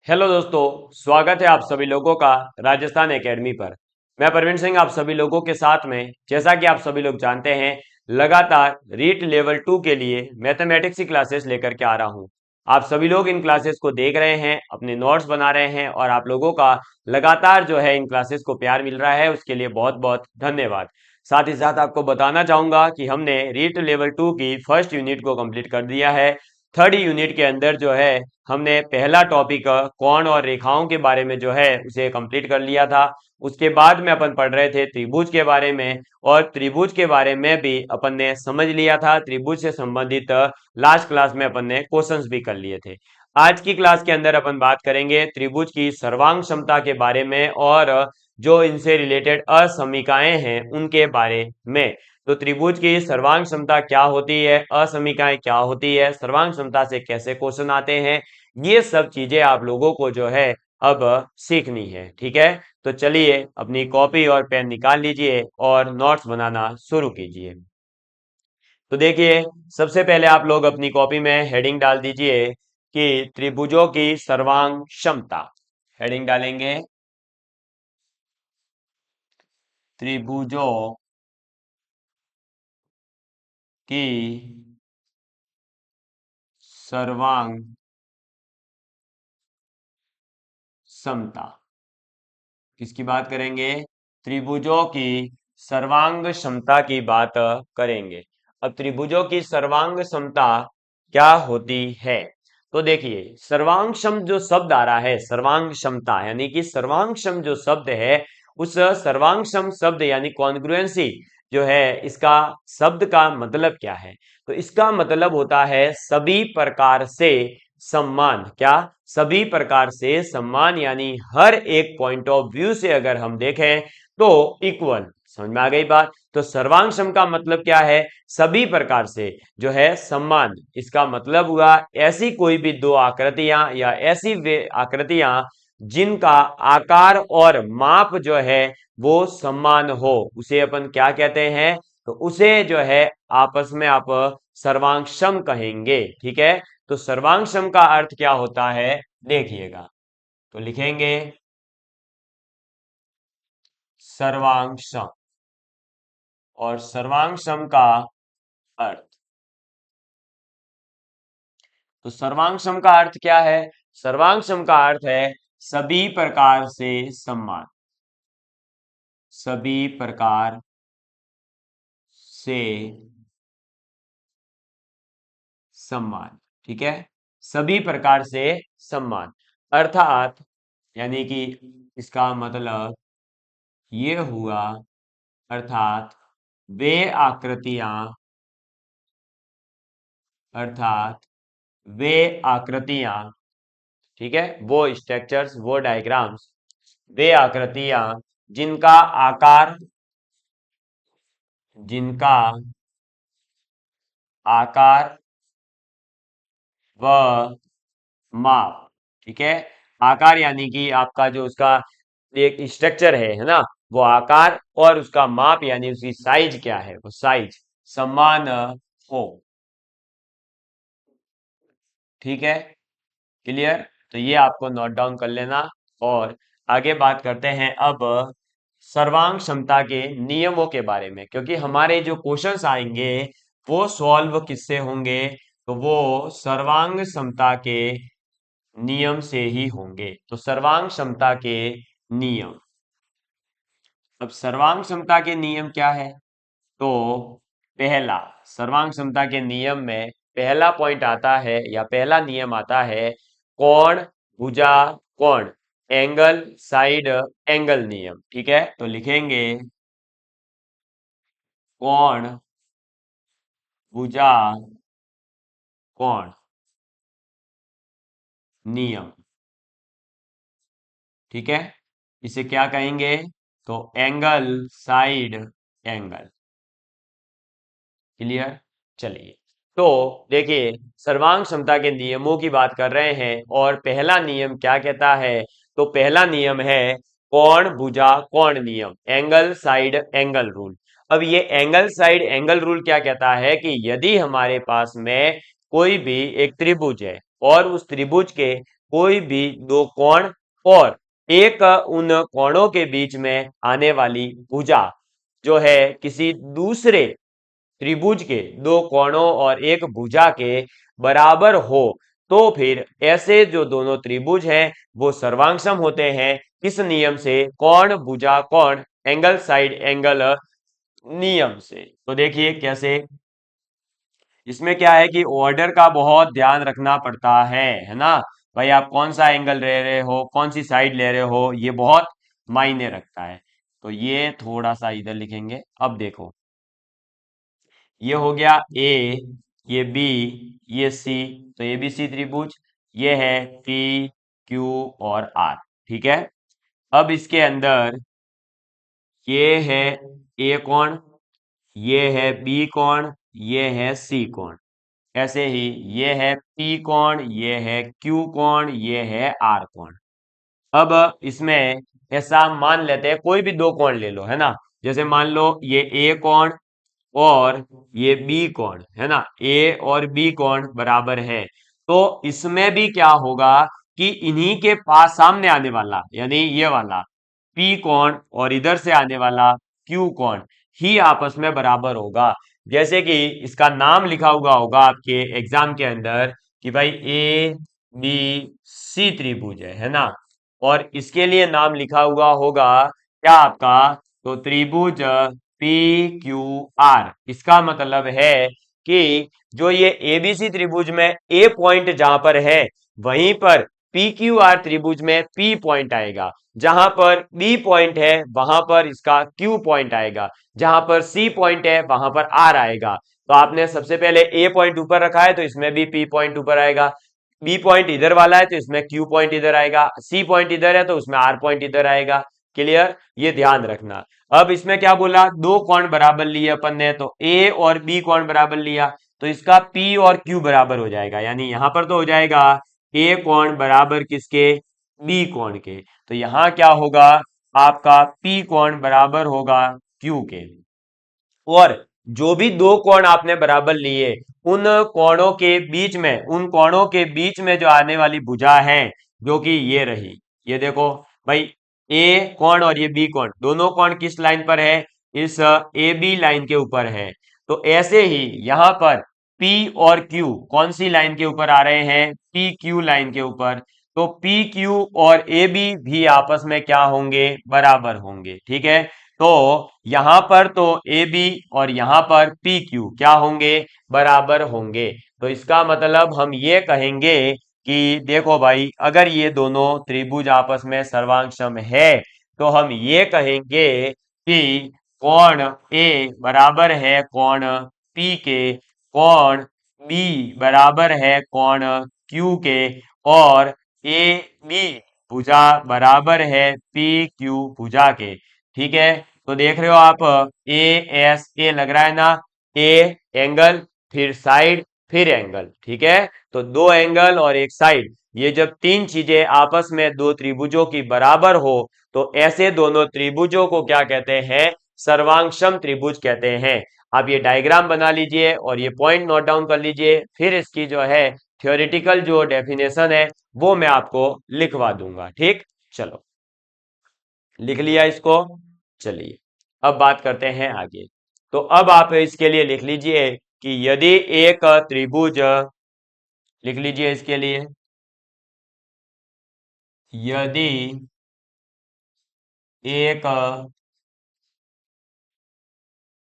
Hello दोस्तों, स्वागत है आप सभी लोगों का राजस्थान एकेडमी पर। मैं परवीन सिंह आप सभी लोगों के साथ में, जैसा कि आप सभी लोग जानते हैं, लगातार रीट लेवल 2 के लिए मैथमेटिक्स की क्लासेस लेकर के आ रहा हूं। आप सभी लोग इन क्लासेस को देख रहे हैं, अपने नोट्स बना रहे हैं और आप लोगों का लगातार जो है इन क्लासेस को प्यार मिल रहा है, उसके लिए बहुत बहुत धन्यवाद। साथ ही साथ आपको बताना चाहूंगा कि हमने रीट लेवल 2 की फर्स्ट यूनिट को कंप्लीट कर दिया है। थर्ड यूनिट के अंदर जो है हमने पहला टॉपिक कोण और रेखाओं के बारे में जो है उसे कंप्लीट कर लिया था। उसके बाद में अपन पढ़ रहे थे त्रिभुज के बारे में, और त्रिभुज के बारे में भी अपन ने समझ लिया था। त्रिभुज से संबंधित लास्ट क्लास में अपन ने क्वेश्चंस भी कर लिए थे। आज की क्लास के अंदर अपन बात करेंगे त्रिभुज की सर्वांग क्षमता के बारे में और जो इनसे रिलेटेड असमीकाएं हैं उनके बारे में। तो त्रिभुज की सर्वांग क्षमता क्या होती है, असमीकाएं क्या होती है, सर्वांग क्षमता से कैसे क्वेश्चन आते हैं, ये सब चीजें आप लोगों को जो है अब सीखनी है। ठीक है, तो चलिए अपनी कॉपी और पेन निकाल लीजिए और नोट्स बनाना शुरू कीजिए। तो देखिए, सबसे पहले आप लोग अपनी कॉपी में हेडिंग डाल दीजिए कि त्रिभुजों की सर्वांग क्षमता। हेडिंग डालेंगे त्रिभुजों की सर्वांग क्षमता। किसकी बात करेंगे? त्रिभुजों की सर्वांग क्षमता की बात करेंगे। अब त्रिभुजों की सर्वांग क्षमता क्या होती है? तो देखिए, सर्वांगक्षम जो शब्द आ रहा है, सर्वांग क्षमता यानी कि सर्वांगक्षम जो शब्द है, उस सर्वांगक्षम शब्द यानी कॉन्ग्रुएंसी जो है, इसका शब्द का मतलब क्या है? तो इसका मतलब होता है सभी प्रकार से सम्मान। क्या? सभी प्रकार से सम्मान, यानी हर एक पॉइंट ऑफ व्यू से अगर हम देखें तो इक्वल। समझ में आ गई बात? तो सर्वांगक्षम का मतलब क्या है? सभी प्रकार से जो है सम्मान। इसका मतलब हुआ ऐसी कोई भी दो आकृतियां या ऐसी वे आकृतियां जिनका आकार और माप जो है वो समान हो, उसे अपन क्या कहते हैं? तो उसे जो है आपस में आप सर्वांगक्षम कहेंगे। ठीक है, तो सर्वांगक्षम का अर्थ क्या होता है देखिएगा। तो लिखेंगे सर्वांगक्षम, और सर्वांगक्षम का अर्थ। तो सर्वांगक्षम का अर्थ क्या है? सर्वांगक्षम का अर्थ है सभी प्रकार से सम्मान। सभी प्रकार से सम्मान। ठीक है, सभी प्रकार से सम्मान अर्थात, यानी कि इसका मतलब ये हुआ, अर्थात वे आकृतियां, अर्थात वे आकृतियां, ठीक है, वो स्ट्रक्चर्स, वो डायग्राम्स, वे आकृतियां जिनका आकार, जिनका आकार व माप। ठीक है, आकार यानी कि आपका जो उसका एक स्ट्रक्चर है ना, वो आकार, और उसका माप यानी उसकी साइज क्या है, वो साइज समान हो। ठीक है, क्लियर? तो ये आपको नोट डाउन कर लेना। और आगे बात करते हैं अब सर्वांग क्षमता के नियमों के बारे में, क्योंकि हमारे जो क्वेश्चंस आएंगे वो सॉल्व किससे होंगे? तो वो सर्वांग क्षमता के नियम से ही होंगे। तो सर्वांग क्षमता के नियम। अब सर्वांग क्षमता के नियम क्या है? तो पहला, सर्वांग क्षमता के नियम में पहला पॉइंट आता है या पहला नियम आता है कोण भुजा कोण, एंगल साइड एंगल नियम। ठीक है, तो लिखेंगे कोण भुजा कोण नियम। ठीक है, इसे क्या कहेंगे? तो एंगल साइड एंगल। क्लियर? चलिए, तो देखिए, सर्वांग क्षमता के नियमों की बात कर रहे हैं और पहला नियम क्या कहता है? तो पहला नियम है कोण भुजा कोण नियम, एंगल साइड एंगल रूल। अब ये एंगल साइड एंगल रूल क्या कहता है कि यदि हमारे पास में कोई भी एक त्रिभुज है और उस त्रिभुज के कोई भी दो कोण और एक उन कोणों के बीच में आने वाली भुजा जो है किसी दूसरे त्रिभुज के दो कोणों और एक भुजा के बराबर हो, तो फिर ऐसे जो दोनों त्रिभुज हैं वो सर्वांगसम होते हैं। किस नियम से? कोण भुजा कोण, एंगल साइड एंगल नियम से। तो देखिए कैसे, इसमें क्या है कि ऑर्डर का बहुत ध्यान रखना पड़ता है ना। भाई आप कौन सा एंगल ले रहे हो, कौन सी साइड ले रहे हो, ये बहुत मायने रखता है। तो ये थोड़ा सा इधर लिखेंगे। अब देखो, ये हो गया ए, ये बी, ये सी। तो एबीसी त्रिभुज, ये है पी क्यू और आर। ठीक है। अब इसके अंदर ये है ए कोण, ये है बी कोण, ये है सी कोण। ऐसे ही ये है पी कोण, ये है क्यू कोण, ये है आर कोण। अब इसमें ऐसा मान लेते हैं, कोई भी दो कोण ले लो, है ना। जैसे मान लो ये ए कोण और ये बी कोण, है ना। ए और बी कोण बराबर है। तो इसमें भी क्या होगा कि इन्हीं के पास सामने आने वाला, यानी ये वाला पी कोण और इधर से आने वाला क्यू कोण ही आपस में बराबर होगा। जैसे कि इसका नाम लिखा हुआ होगा आपके एग्जाम के अंदर कि भाई ए बी सी त्रिभुज है ना। और इसके लिए नाम लिखा हुआ होगा क्या आपका? तो त्रिभुज पी क्यू आर। इसका मतलब है कि जो ये एबीसी त्रिभुज में ए पॉइंट जहां पर है, वहीं पर पी क्यू आर त्रिभुज में पी पॉइंट आएगा। जहां पर बी पॉइंट है वहां पर इसका क्यू पॉइंट आएगा। जहां पर सी पॉइंट है वहां पर आर आएगा। तो आपने सबसे पहले ए पॉइंट ऊपर रखा है तो इसमें भी पी पॉइंट ऊपर आएगा। बी पॉइंट इधर वाला है तो इसमें क्यू पॉइंट इधर आएगा। सी पॉइंट इधर है तो उसमें आर पॉइंट इधर आएगा। क्लियर? ये ध्यान रखना। अब इसमें क्या बोला? दो कोण बराबर लिए अपन ने, तो ए और बी कोण बराबर लिया, तो इसका पी और क्यू बराबर हो जाएगा। यानी यहां पर तो हो जाएगा ए कोण बराबर किसके? बी कोण के। तो यहां क्या होगा? आपका पी कोण बराबर होगा क्यू के। और जो भी दो कोण आपने बराबर लिए, उन कोणों के बीच में, उन कोणों के बीच में जो आने वाली भुजा है, जो कि ये रही, ये देखो भाई, ए कोण और ये बी कोण, दोनों कोण किस लाइन पर है? इस ए बी लाइन के ऊपर है। तो ऐसे ही यहां पर P और Q कौन सी लाइन के ऊपर आ रहे हैं? पी क्यू लाइन के ऊपर। तो पी क्यू और ए बी भी आपस में क्या होंगे? बराबर होंगे। ठीक है। तो यहां पर तो ए बी और यहां पर पी क्यू क्या होंगे? बराबर होंगे। तो इसका मतलब हम ये कहेंगे कि देखो भाई, अगर ये दोनों त्रिभुज आपस में सर्वांगसम है, तो हम ये कहेंगे कि कोण ए बराबर है कोण पी के, कोण बी बराबर है कोण क्यू के, और ए बी भुजा बराबर है पी क्यू भुजा के। ठीक है। तो देख रहे हो आप, ए एस ए लग रहा है ना। ए एंगल, फिर साइड, फिर एंगल। ठीक है। तो दो एंगल और एक साइड, ये जब तीन चीजें आपस में दो त्रिभुजों की बराबर हो, तो ऐसे दोनों त्रिभुजों को क्या कहते हैं? सर्वांगसम त्रिभुज कहते हैं। आप ये डायग्राम बना लीजिए और ये पॉइंट नोट डाउन कर लीजिए, फिर इसकी जो है थ्योरेटिकल जो डेफिनेशन है वो मैं आपको लिखवा दूंगा। ठीक, चलो, लिख लिया इसको। चलिए, अब बात करते हैं आगे। तो अब आप इसके लिए लिख लीजिए कि यदि एक त्रिभुज, लिख लीजिए इसके लिए, यदि एक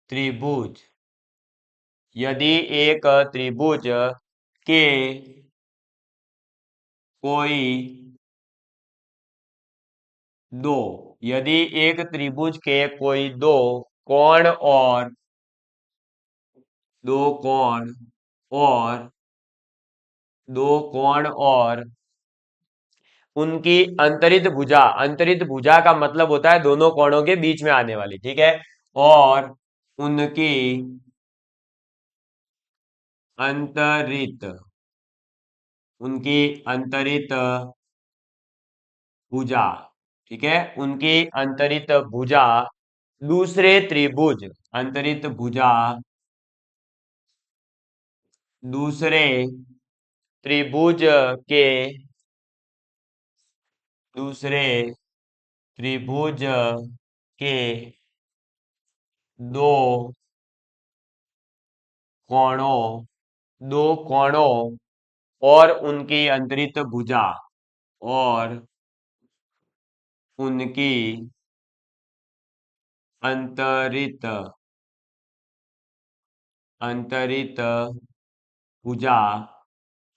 त्रिभुज, यदि एक त्रिभुज के कोई दो, यदि एक त्रिभुज के कोई दो कोण और दो कोण और दो कोण और उनकी अंतरित भुजा, अंतरित भुजा का मतलब होता है दोनों कोणों के बीच में आने वाली। ठीक है। और उनकी अंतरित, उनकी अंतरित भुजा, ठीक है, उनकी अंतरित भुजा दूसरे त्रिभुज, अंतरित भुजा दूसरे त्रिभुज के दूसरे त्रिभुज के दो कोणों दो कोणों और उनकी अंतरित भुजा और उनकी अंतरित अंतरित भुजा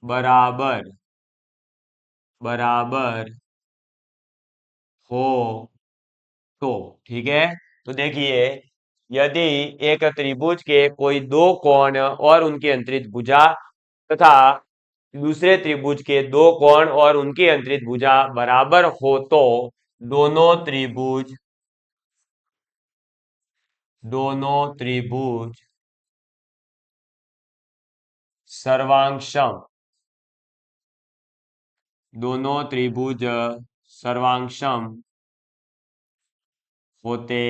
बराबर बराबर हो तो ठीक है। तो देखिए, यदि एक त्रिभुज के कोई दो कोण और उनकी अंतरित भुजा तथा दूसरे त्रिभुज के दो कोण और उनकी अंतरित भुजा बराबर हो तो दोनों त्रिभुज सर्वांशम दोनों त्रिभुज सर्वांशम होते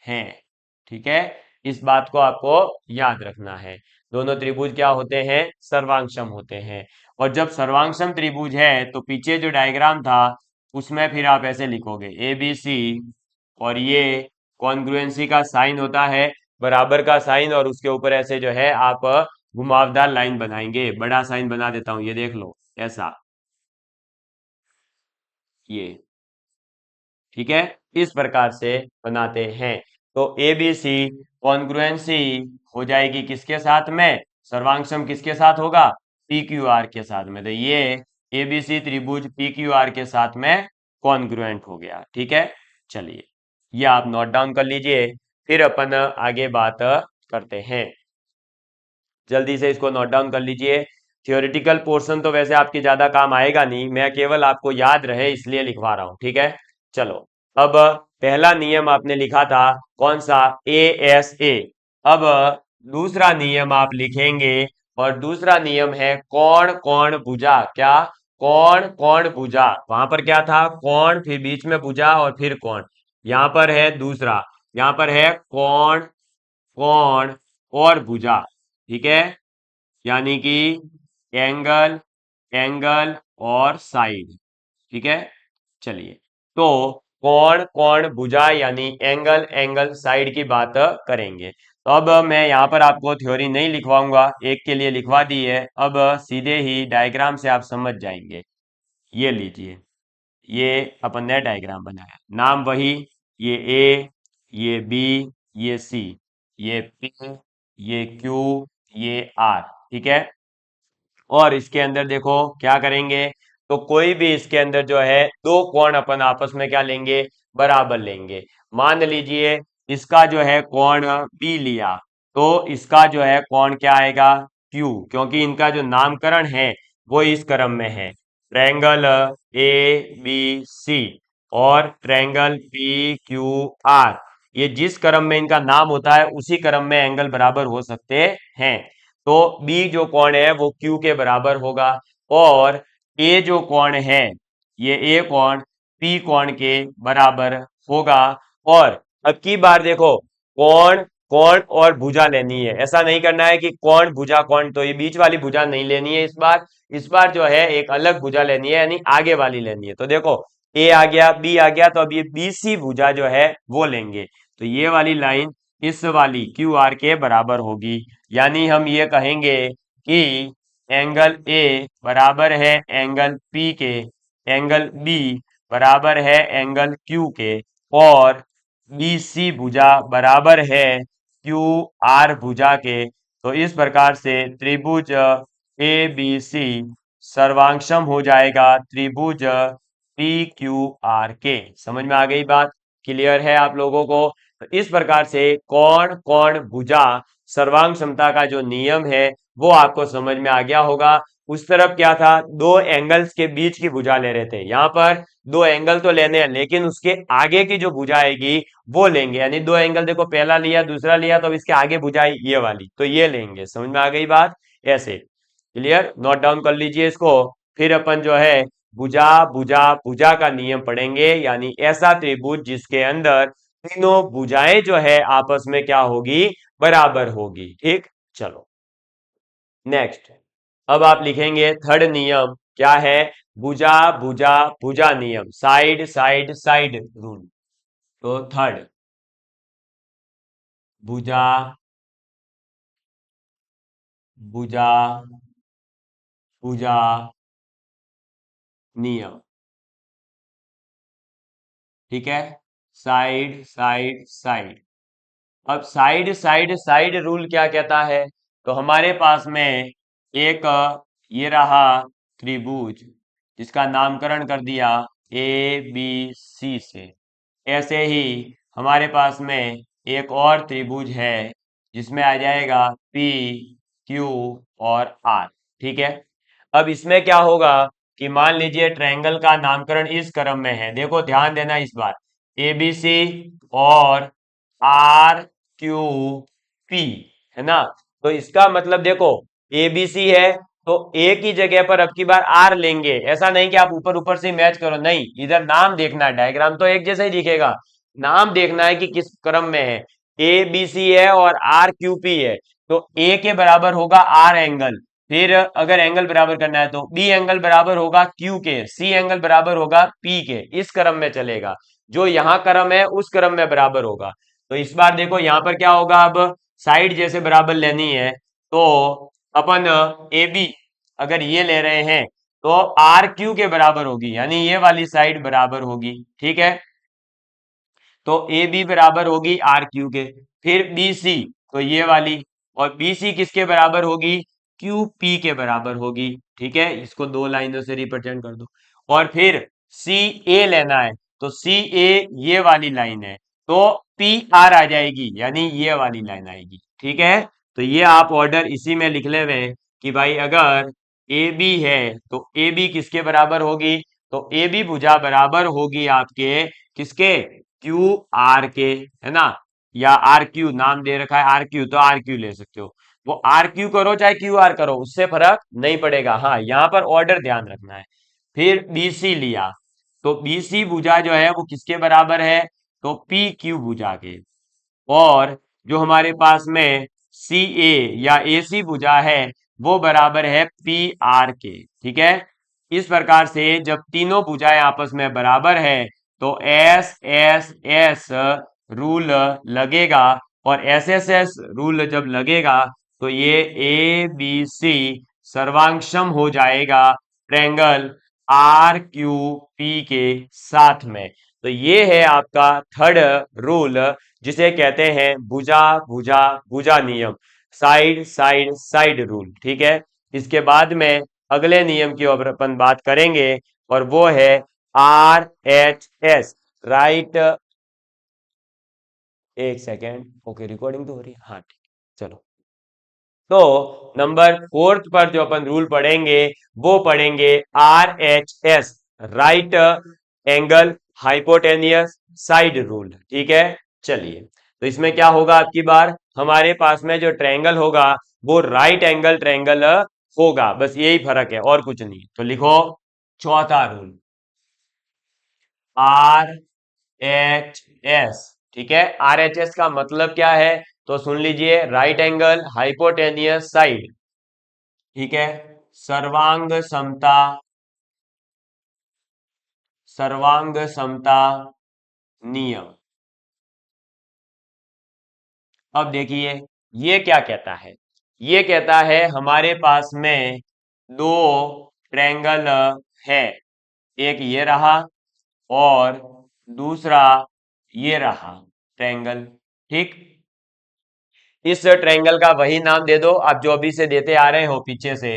हैं। ठीक है, इस बात को आपको याद रखना है। दोनों त्रिभुज क्या होते हैं? सर्वांशम होते हैं। और जब सर्वांशम त्रिभुज है तो पीछे जो डायग्राम था उसमें फिर आप ऐसे लिखोगे ए बी सी, और ये कॉन्ग्रुएंसी का साइन होता है, बराबर का साइन, और उसके ऊपर ऐसे जो है आप घुमावदार लाइन बनाएंगे। बड़ा साइन बना देता हूं, ये देख लो ऐसा, ये ठीक है, इस प्रकार से बनाते हैं। तो ए बी सी कॉन्ग्रुएंसी हो जाएगी किसके साथ में? सर्वांशम किसके साथ होगा? पी क्यू आर के साथ में। तो ये ए बी सी त्रिभुज पी क्यू आर के साथ में कॉन्ग्रुएंट हो गया। ठीक है, चलिए ये आप नोट डाउन कर लीजिए, फिर अपन आगे बात करते हैं। जल्दी से इसको नोट डाउन कर लीजिए। थियोरिटिकल पोर्शन तो वैसे आपके ज्यादा काम आएगा नहीं, मैं केवल आपको याद रहे इसलिए लिखवा रहा हूं। ठीक है, चलो। अब पहला नियम आपने लिखा था कौन सा? A S A. अब दूसरा नियम आप लिखेंगे, और दूसरा नियम है कोण कोण भुजा। क्या? कोण कोण भुजा। वहां पर क्या था? कोण, फिर बीच में भुजा और फिर कोण। यहां पर है दूसरा, यहां पर है कोण कोण और भुजा। ठीक है, यानी कि एंगल एंगल और साइड। ठीक है, चलिए। तो कोण कोण भुजा यानी एंगल एंगल साइड की बात करेंगे। तो अब मैं यहाँ पर आपको थ्योरी नहीं लिखवाऊंगा, एक के लिए लिखवा दी है। अब सीधे ही डायग्राम से आप समझ जाएंगे। ये लीजिए, ये अपन ने डायग्राम बनाया, नाम वही, ये ए, ये बी, ये सी, ये पी, ये क्यू, ये आर। ठीक है, और इसके अंदर देखो क्या करेंगे, तो कोई भी इसके अंदर जो है दो कोण अपन आपस में क्या लेंगे? बराबर लेंगे। मान लीजिए इसका जो है कोण बी लिया, तो इसका जो है कोण क्या आएगा? क्यू, क्योंकि इनका जो नामकरण है वो इस क्रम में है, ट्रायंगल ए बी सी और ट्रायंगल पी क्यू आर। ये जिस क्रम में इनका नाम होता है उसी क्रम में एंगल बराबर हो सकते हैं। तो बी जो कोण है वो क्यू के बराबर होगा, और ए जो कोण है, ये ए कोण पी कोण के बराबर होगा। और अब की बार देखो, कोण कोण और भुजा लेनी है, ऐसा नहीं करना है कि कोण भुजा कोण, तो ये बीच वाली भुजा नहीं लेनी है इस बार जो है एक अलग भुजा लेनी है, यानी आगे वाली लेनी है। तो देखो ए आ गया, बी आ गया, तो अब ये बी सी भुजा जो है वो लेंगे। तो ये वाली लाइन इस वाली क्यू आर के बराबर होगी, यानी हम ये कहेंगे कि एंगल ए बराबर है एंगल पी के, एंगल बी बराबर है एंगल क्यू के, और बी सी भुजा बराबर है क्यू आर भुजा के। तो इस प्रकार से त्रिभुज ए बी सी सर्वांशम हो जाएगा त्रिभुज पी क्यू आर के। समझ में आ गई बात? क्लियर है आप लोगों को? तो इस प्रकार से कोण कोण भुजा सर्वांग समता का जो नियम है वो आपको समझ में आ गया होगा। उस तरफ क्या था? दो एंगल्स के बीच की भुजा ले रहे थे, यहाँ पर दो एंगल तो लेने हैं लेकिन उसके आगे की जो भुजा आएगी वो लेंगे, यानी दो एंगल देखो, पहला लिया दूसरा लिया, तो अब इसके आगे भुजा ये वाली, तो ये लेंगे। समझ में आ गई बात? ऐसे क्लियर, नोट डाउन कर लीजिए इसको। फिर अपन जो है भुजा भुजा भुजा का नियम पढ़ेंगे, यानी ऐसा त्रिभुज जिसके अंदर तीनों भुजाएं जो है आपस में क्या होगी? बराबर होगी। ठीक, चलो नेक्स्ट। अब आप लिखेंगे थर्ड नियम क्या है? भुजा भुजा भुजा नियम, साइड साइड साइड रूल। तो थर्ड, भुजा भुजा भुजा नियम, ठीक है, साइड साइड साइड। अब साइड साइड साइड रूल क्या कहता है? तो हमारे पास में एक ये रहा त्रिभुज, जिसका नामकरण कर दिया ए बी सी से। ऐसे ही हमारे पास में एक और त्रिभुज है, जिसमें आ जाएगा पी क्यू और आर, ठीक है। अब इसमें क्या होगा कि मान लीजिए ट्रायंगल का नामकरण इस क्रम में है, देखो ध्यान देना इस बार, ए बी सी और आर क्यू पी, है ना। तो इसका मतलब देखो, ए बी सी है तो ए की जगह पर अब की बार आर लेंगे, ऐसा नहीं कि आप ऊपर ऊपर से मैच करो, नहीं, इधर नाम देखना है, डायग्राम तो एक जैसा ही दिखेगा, नाम देखना है कि किस क्रम में है। ए बी सी है और आर क्यू पी है, तो ए के बराबर होगा आर एंगल, फिर अगर एंगल बराबर करना है तो बी एंगल बराबर होगा क्यू के, सी एंगल बराबर होगा पी के, इस क्रम में चलेगा, जो यहां क्रम है उस क्रम में बराबर होगा। तो इस बार देखो यहां पर क्या होगा, अब साइड जैसे बराबर लेनी है, तो अपन ए बी अगर ये ले रहे हैं तो आर क्यू के बराबर होगी, यानी ये वाली साइड बराबर होगी, ठीक है। तो ए बी बराबर होगी आर क्यू के, फिर बी सी तो ये वाली, और बी सी किसके बराबर होगी, क्यू पी के बराबर होगी, ठीक है, इसको दो लाइनों से रिप्रेजेंट कर दो। और फिर सी ए लेना है, तो सी ए ये वाली लाइन है, तो पी आर आ जाएगी, यानी ये वाली लाइन आएगी, ठीक है। तो ये आप ऑर्डर इसी में लिख ले हुए हैं कि भाई अगर ए बी है तो ए बी किसके बराबर होगी, तो ए बी भुजा बराबर होगी आपके किसके, क्यू आर के, है ना, या आर क्यू नाम दे रखा है आर क्यू, तो आर क्यू ले सकते हो, वो आर क्यू करो चाहे क्यू आर करो, उससे फर्क नहीं पड़ेगा, हाँ यहाँ पर ऑर्डर ध्यान रखना है। फिर बीसी लिया, तो बीसी भुजा जो है वो किसके बराबर है, तो पी क्यू भुजा के, और जो हमारे पास में सी ए या ए सी भुजा है वो बराबर है पी आर के, ठीक है। इस प्रकार से जब तीनों भुजाएं आपस में बराबर है तो एस एस एस रूल लगेगा, और एस एस एस रूल जब लगेगा तो ये ए बी सी सर्वांगसम हो जाएगा ट्रायंगल आर क्यू पी के साथ में। तो ये है आपका थर्ड रूल, जिसे कहते हैं भुजा भुजा भुजा नियम, साइड साइड साइड रूल, ठीक है। इसके बाद में अगले नियम की ओर अपन बात करेंगे, और वो है आर एच एस, राइट, एक सेकेंड, ओके रिकॉर्डिंग तो हो रही है, हाँ ठीक, चलो। तो नंबर फोर्थ पर जो अपन रूल पढ़ेंगे वो पढ़ेंगे R H S, right angle hypotenuse side rule, ठीक है। चलिए, तो इसमें क्या होगा, आपकी बार हमारे पास में जो ट्रायंगल होगा वो राइट एंगल ट्रायंगल होगा, बस यही फर्क है और कुछ नहीं। तो लिखो चौथा रूल, आर एच एस, ठीक है। आर एच एस का मतलब क्या है, तो सुन लीजिए, राइट एंगल हाइपोटेनियस साइड, ठीक है, सर्वांग समता, सर्वांग समता नियम। अब देखिए ये क्या कहता है, ये कहता है हमारे पास में दो ट्रायंगल है, एक ये रहा और दूसरा ये रहा ट्रायंगल, ठीक। इस ट्रायंगल का वही नाम दे दो आप जो अभी से देते आ रहे हो पीछे से,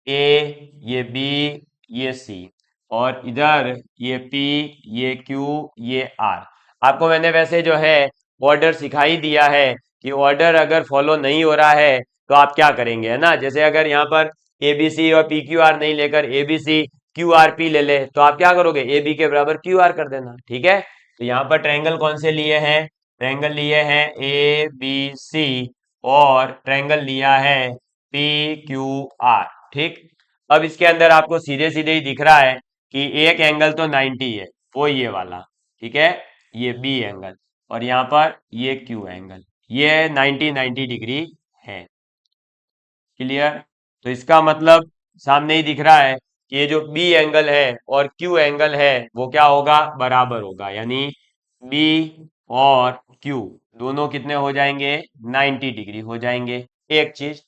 ए, ये बी, ये सी, और इधर ये पी, ये क्यू, ये आर। आपको मैंने वैसे जो है ऑर्डर सिखाई दिया है कि ऑर्डर अगर फॉलो नहीं हो रहा है तो आप क्या करेंगे, है ना। जैसे अगर यहाँ पर ए बी सी और पी क्यू आर नहीं लेकर A B C Q R P ले ले, तो आप क्या करोगे, ए बी के बराबर क्यू आर कर देना, ठीक है। तो यहाँ पर ट्रायंगल कौन से लिए हैं, ट्रायंगल लिए हैं ए बी सी, और ट्रायंगल लिया है पी क्यू आर, ठीक। अब इसके अंदर आपको सीधे सीधे ही दिख रहा है कि एक एंगल तो 90 है, वो ये वाला, ठीक है, ये बी एंगल, और यहाँ पर ये क्यू एंगल, ये 90 डिग्री है, क्लियर। तो इसका मतलब सामने ही दिख रहा है ये जो बी एंगल है और क्यू एंगल है वो क्या होगा, बराबर होगा, यानी बी और क्यू दोनों कितने हो जाएंगे, 90 डिग्री हो जाएंगे। एक चीज।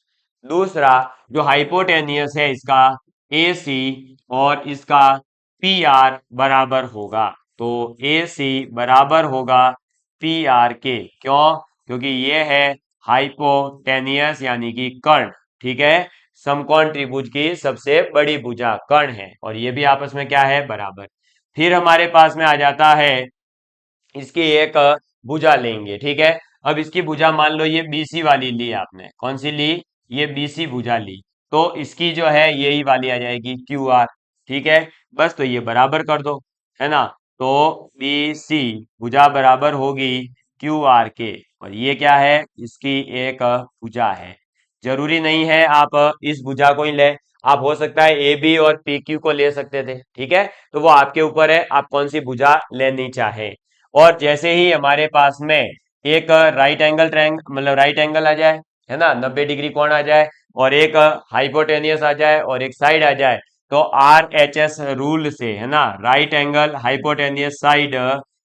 दूसरा, जो हाइपोटेनियस है इसका ए सी और इसका पी आर बराबर होगा। तो ए सी बराबर होगा पी आर के। क्यों? क्योंकि ये है हाइपोटेनियस यानी कि कर्ण। ठीक है, समकोण त्रिभुज की सबसे बड़ी भुजा कर्ण है और ये भी आपस में क्या है, बराबर। फिर हमारे पास में आ जाता है, इसकी एक भुजा लेंगे। ठीक है, अब इसकी भुजा मान लो ये बीसी वाली ली आपने, कौन सी ली, ये बीसी भुजा ली, तो इसकी जो है यही वाली आ जाएगी क्यू आर। ठीक है, बस तो ये बराबर कर दो, है ना। तो बी सी भुजा बराबर होगी क्यू आर के, और ये क्या है, इसकी एक भुजा है। जरूरी नहीं है आप इस भुजा को ही ले, आप हो सकता है ए बी और पी क्यू को ले सकते थे। ठीक है, तो वो आपके ऊपर है, आप कौन सी भुजा लेनी चाहे। और जैसे ही हमारे पास में एक राइट एंगल ट्रायंग मतलब राइट एंगल आ जाए, है ना, 90 डिग्री कोण आ जाए, और एक हाइपोटेनियस आ जाए और एक साइड आ जाए, तो आर एच एस रूल से, है ना, right angle hypotenuse side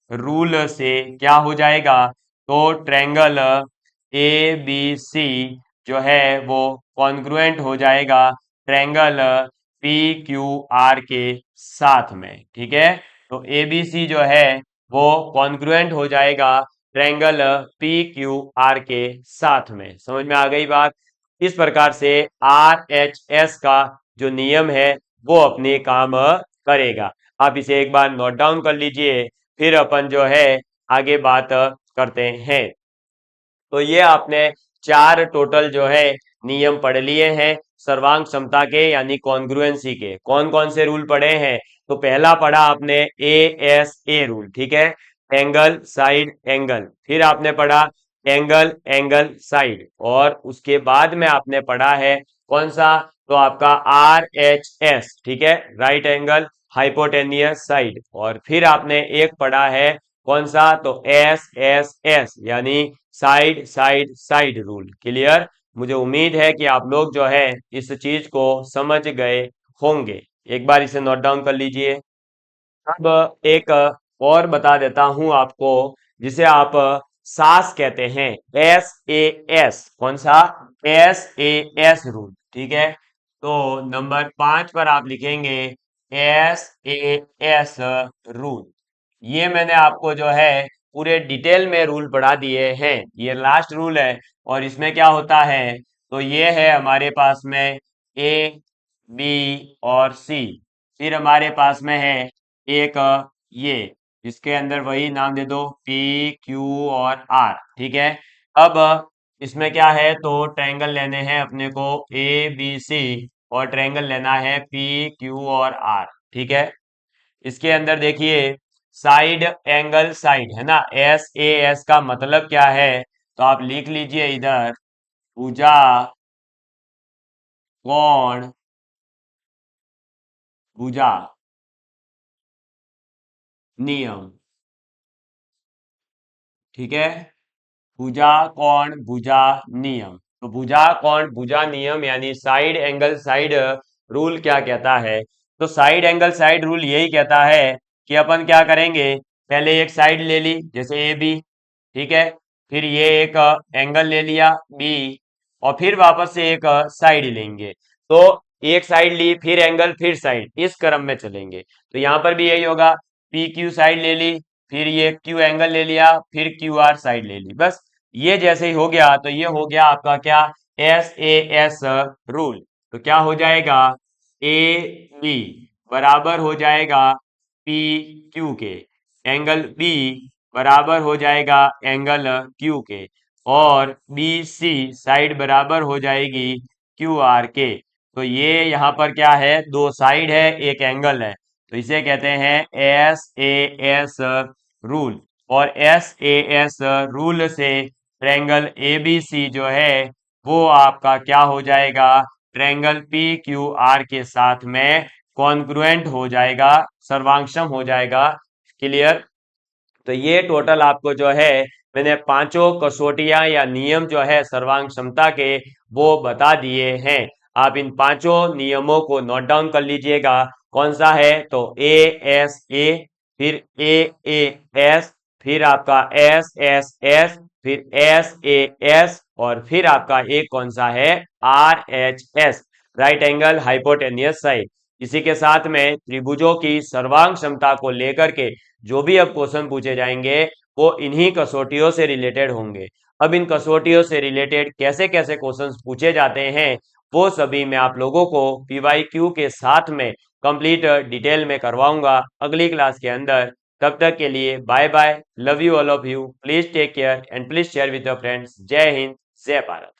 rule से क्या हो जाएगा, तो ट्रायंगल ए बी सी जो है वो कॉन्ग्रुएंट हो जाएगा ट्रायंगल पी क्यू आर के साथ में। ठीक है, तो ए बी सी जो है वो कॉन्ग्रुएंट हो जाएगा ट्रायंगल पी क्यू आर के साथ में। समझ में आ गई बात। इस प्रकार से आर एच एस का जो नियम है वो अपने काम करेगा। आप इसे एक बार नोट डाउन कर लीजिए, फिर अपन जो है आगे बात करते हैं। तो ये आपने चार टोटल जो है नियम पढ़ लिए हैं सर्वांग समता के, यानी कॉन्ग्रुएंसी के। कौन कौन से रूल पढ़े हैं, तो पहला पढ़ा आपने ए एस ए रूल। ठीक है, एंगल साइड एंगल। फिर आपने पढ़ा एंगल एंगल साइड, और उसके बाद में आपने पढ़ा है कौन सा, तो आपका आर एच एस। ठीक है, राइट एंगल हाइपोटेनियस साइड। और फिर आपने एक पढ़ा है कौन सा, तो एस एस एस यानी side side side rule. Clear? मुझे उम्मीद है कि आप लोग जो है इस चीज को समझ गए होंगे। एक बार इसे नोट डाउन कर लीजिए। अब एक और बता देता हूं आपको, जिसे आप सास कहते हैं, एस ए एस। कौन सा? S A S rule. ठीक है, तो नंबर 5 पर आप लिखेंगे एस ए एस रूल। ये मैंने आपको जो है पूरे डिटेल में रूल पढ़ा दिए हैं। ये लास्ट रूल है, और इसमें क्या होता है, तो ये है हमारे पास में ए बी और सी। फिर हमारे पास में है एक ये, इसके अंदर वही नाम दे दो, पी क्यू और आर। ठीक है, अब इसमें क्या है, तो ट्रायंगल लेने हैं अपने को ए बी सी, और ट्रायंगल लेना है पी क्यू और आर। ठीक है, इसके अंदर देखिए साइड एंगल साइड, है ना, एस ए एस का मतलब क्या है, तो आप लिख लीजिए इधर, भुजा कोण भुजा नियम। ठीक है, भुजा कोण भुजा नियम। तो भुजा कोण भुजा नियम यानी साइड एंगल साइड रूल क्या कहता है, तो साइड एंगल साइड रूल यही कहता है कि अपन क्या करेंगे, पहले एक साइड ले ली जैसे ए बी। ठीक है, फिर ये एक एंगल ले लिया बी, और फिर वापस से एक साइड लेंगे। तो एक साइड ली, फिर एंगल, फिर साइड, इस क्रम में चलेंगे। तो यहां पर भी यही होगा, पी क्यू साइड ले ली, फिर ये क्यू एंगल ले लिया, फिर क्यू आर साइड ले ली। बस ये जैसे ही हो गया, तो ये हो गया आपका क्या, एस ए एस रूल। तो क्या हो जाएगा, ए बी बराबर हो जाएगा पी क्यू के, एंगल बी बराबर हो जाएगा एंगल क्यू के, और बी सी साइड बराबर हो जाएगी क्यू आर के। तो ये यहाँ पर क्या है, दो साइड है एक एंगल है, तो इसे कहते हैं एस ए एस रूल। और एस ए एस रूल से ट्रायंगल ए बी सी जो है वो आपका क्या हो जाएगा, ट्रायंगल पी क्यू आर के साथ में कॉन्ग्रुएंट हो जाएगा, सर्वांगसम हो जाएगा। क्लियर? तो ये टोटल आपको जो है मैंने पांचों कसौटियां या नियम जो है सर्वांग क्षमता के वो बता दिए हैं। आप इन पांचों नियमों को नोट डाउन कर लीजिएगा। कौन सा है? तो ASA, फिर AAS, फिर आपका SSS, फिर SAS, और फिर आपका एक कौन सा है? RHS, right angle hypotenuse side. इसी के साथ में त्रिभुजों की सर्वांग क्षमता को लेकर के जो भी अब क्वेश्चन पूछे जाएंगे वो इन्हीं कसौटियों से रिलेटेड होंगे। अब इन कसौटियों से रिलेटेड कैसे कैसे क्वेश्चंस पूछे जाते हैं वो सभी मैं आप लोगों को PYQ के साथ में कंप्लीट डिटेल में करवाऊंगा अगली क्लास के अंदर। तब तक के लिए bye bye, love you all of you, please take care and please share with your friends. Jai Hind, जय भारत।